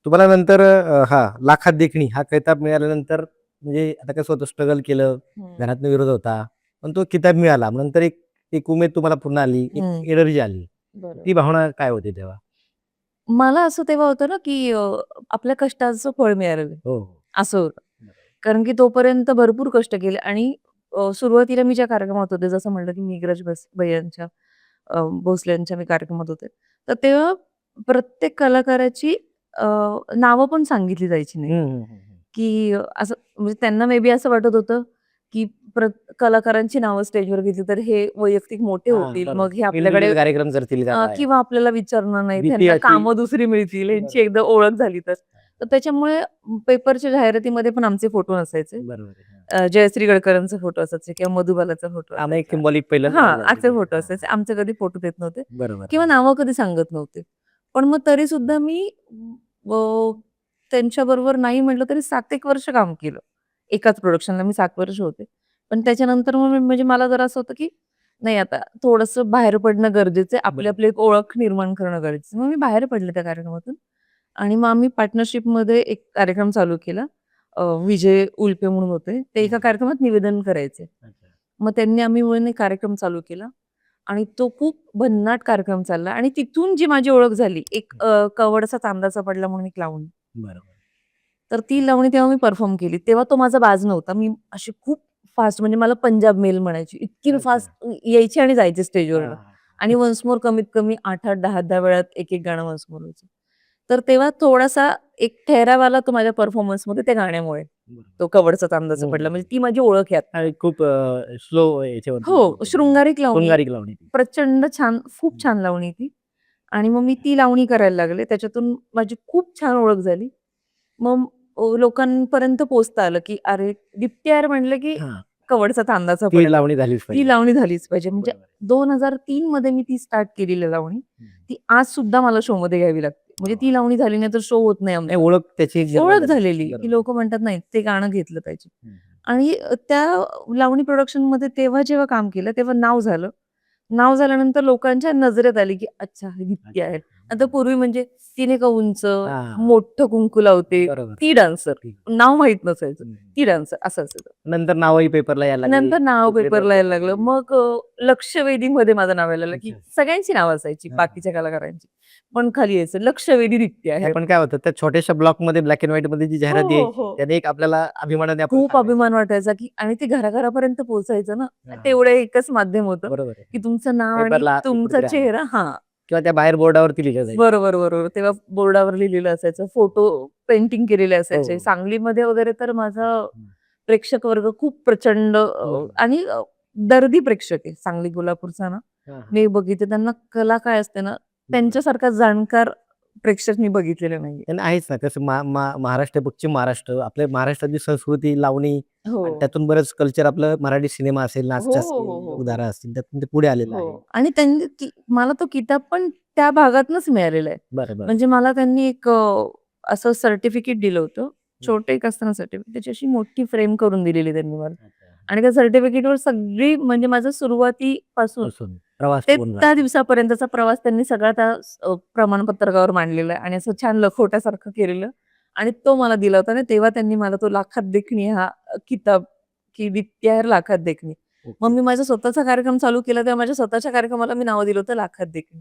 तुम्हाला नंतर लाखात देखणी हा किताब मिळाल्यानंतर म्हणजे आता कसं होतं स्ट्रगल केलं, हं. घरातनं विरोध होता. पण तो किताब मिळाला. नंतर एक एक उमेद तुम्हाला पुन्हा आली, एक हं. एनर्जी आली. बरोबर. ती भावना काय होती तेव्हा? मला असं तेव्हा होतं ना, की आपल्या कष्टाचं फळ मिळालं हो, हो. असं होतं. बरोबर. कारण की तोपर्यंत भरपूर कष्ट केले आणि सुरुवातीला मी ज्या कार्यक्रमात होते, जसं म्हटलं की मेघराज भैयांच्या भोसलेंच्या मी कार्यक्रमात होते. तर तेव्हा प्रत्येक कलाकाराची अ, नावं पण सांगितली जायची हं, नाहीत, हं, हं, हं. की असं म्हणजे त्यांना मे बी असं वाटत होतं, की कलाकारांची नावं स्टेजवर घेतली तर हे वैयक्तिक मोठे हां, होतील. बरोबर. मग हे आपल्याकडे बिनधुकीचे कार्यक्रम करतील का काय? किंवा आपल्याला विचारणार नाहीत, भीती ह्यांना अशी कामं दुसरी मिळतील, ह्यांची बरोबर. एकदा ओळख झाली तर. तर त्याच्यामुळे पेपरच्या जाहिरातीमध्ये पण आमचे फोटो नसायचे. बरोबर आहे. हां. जयश्री गडकरांचे फोटो असायचे किंवा मधुबालाचा फोटो हां, मग एक असायचा. सिम्बॉलिक पहिलं हां, झालं असे तिथे. फोटो हां, असायचे. आमचे कधी फोटो देत नव्हते बरोबर. किंवा हां. नावं कधी सांगत नव्हते. पण मग तरीसुद्धा मी अ, त्यांच्याबरोबर नाही म्हटलं तरी 7 एक वर्ष काम केलं. एकाच प्रोडक्शनला मी 7 वर्ष होते. पण त्याच्यानंतर मग म्हणजे मला जरा असं होतं, की नाही आता थोडंसं बाहेर पडणं गरजेचं आहे. आपली बरोबर. आपली एक ओळख निर्माण करणं गरजेचं आहे. मग मी बाहेर पडले त्या कार्यक्रमातून आणि मग आम्ही पार्टनरशिपमध्ये एक कार्यक्रम चालू केला. विजय उल्पे म्हणून होते. ते हं, एका हं. कार्यक्रमात निवेदन करायचे. अच्छा. मग त्यांनी आम्ही मिळून एक कार्यक्रम चालू केला आणि तो खूप भन्नाट कार्यक्रम चालला आणि तिथून जी माझी ओळख झाली, एक हं. कवडसा चांदाचा पडला म्हणून एक लावणी. बरोबर. तर ती लावणी तेव्हा मी परफॉर्म केली. तेव्हा तो माझा बाज नव्हता. मी अशी खूप फास्ट म्हणजे मला पंजाब मेल म्हणायची. इतकी अच्छा. फास्ट यायची आणि जायची हां, स्टेजवरनं हां. आणि वन्स मोर कमीत कमी 8-8, 10-10 वेळात एक-एक गाणं वन्स मोर व्हायचं. तर तेव्हा थोडासा एक ठहराव आला तो माझ्या परफॉर्मन्समध्ये त्या गाण्यामुळे. बरोबर. तो कवडचा चांदाचा हं, पडला हं, म्हणजे हं. ती माझी ओळख आहे आता. आणि खूप स्लो याच्यावरती हो, शूट केलेलं आहे. शृंगारिक लावणी. शृंगारिक लावणी ती. प्रचंड छान, खूप हं. छान लावणी ती आणि मग मी ती लावणी करायला लागले. त्याच्यातून माझी खूप छान ओळख झाली. मग लोकांपर्यंत पोहोचता आलं, की अरे, दीप्ती अय्यर म्हटलं, की हां. कवडचा चांदाचा ती पडला. लावणी झालीच ती पाहिजे. लावणी झालीच पाहिजे. म्हणजे बरोबर आहे. 2003 मध्ये मी ती स्टार्ट केलेली लावणी. हं. ती आज सुद्धा मला शोमध्ये घ्यावी लागते. म्हणजे वाह, ती वाह! लावणी झाली नाही तर शो होत नाही नाही आमचा. ओळख त्याची निर्माण ओळख झाली पाहिजे. झालेली, की बरोबर आहे. लोकं म्हणतात नाही ते गाणं घेतलं पाहिजे. हं, हं. आणि त्या लावणी प्रोडक्शनमध्ये तेव्हा जेव्हा काम केलं तेव्हा नाव झालं. नाव झाल्यानंतर लोकांच्या नजरेत आली, की अच्छा ही दीप्ती अच्छा. आहे. आता बरोबर. पूर्वी म्हणजे तिने का उंच, हां. मोठं कुंकू लावते, बरोबर. ती डान्सर. ठीक. नाव माहीत नसायचं. हं. ती डान्सर असं असायचं. नंतर नावही पेपरला यायला लागली. नंतर नाव दुसरे पेपरला प्रयोग यायला लागलं. लागले. मग लक्षवेधीमध्ये माझं नाव यायला लागलं, की अच्छा. सगळ्यांची नावं असायची हां. बाकीच्या कलाकारांची. पण खाली यायचं लक्षवेधी दीप्ती नाही आहे. पण काय होतं त्या छोट्याशा ब्लॉकमध्ये ब्लॅक एंड व्हाईटमध्ये जी हो, जाहिरात हो, यायची हो. त्याने एक आपल्याला अभिमानाने आपण खूप सांगायचो. अभिमान वाटायचा, की आणि ते घराघरापर्यंत पोहोचायचं ना. हां, हां. तेवढं एकच माध्यम होतं, बरोबर आहे. की तुमचं नाव आणि पेपरला तुमचा कुठेतरी आलं चेहरा हां. किंवा त्या बाहेर बोर्डावरती लिहिलं जायचं. बरोबर, बरोबर. तेव्हा बोर्डावर लिहिलेलं असायचं. फोटो पेंटिंग केलेले हो, असायचे. हो. सांगलीमध्ये वगैरे तर माझा हं. प्रेक्षक वर्ग खूप प्रचंड बरोबर. आणि दर्दी प्रेक्षक आहे. सांगली कोल्हापूरचा ना, हां, हां. मी बघितले त्यांना कला काय असते ना, बरोबर. त्यांच्यासारखा जाणकार प्रेक्षक मी बघितलेले नाहीये. आणि आहेच ना कसं महाराष्ट्र पश्चिम महाराष्ट्र आपल्या महाराष्ट्रातली संस्कृती, लावणी हो. आणि त्यातून बरंच कल्चर आपलं मराठी सिनेमा असेल, हो, नाच हो, हो, असेल, हो, हो. उदाहरणं असतील त्यातून ते पुढे आलेलं हो आहे. आणि त्यांनी मला तो किताब पण त्या भागातनच मिळालेला आहे. बरं, बरं. म्हणजे मला त्यांनी एक असं सर्टिफिकेट दिलं होतं. हं. छोटं एक असतं ना सर्टिफिकेट, त्याची अशी मोठी फ्रेम करून दिलेली त्यांनी मला. अच्छा. आणि त्या सर्टिफिकेटवर सगळी म्हणजे माझं सुरुवातीपासून पासून प्रवास ते पूर्ण त्या झाला. दिवसापर्यंतचा प्रवास त्यांनी सगळा त्या प्रमाणपत्रकावर मांडलेला आहे आणि असं छान लखोट्यासारखं केलेलं आणि तो मला दिला होता आणि तेव्हा त्यांनी मला तो लाखात देखणी हा किताब की विद्या लाखात देखणी. मग ओके. मी माझा स्वतःचा कार्यक्रम चालू केला तेव्हा माझ्या स्वतःच्या कार्यक्रमाला मी नाव दिलं होतं लाखात देखणी.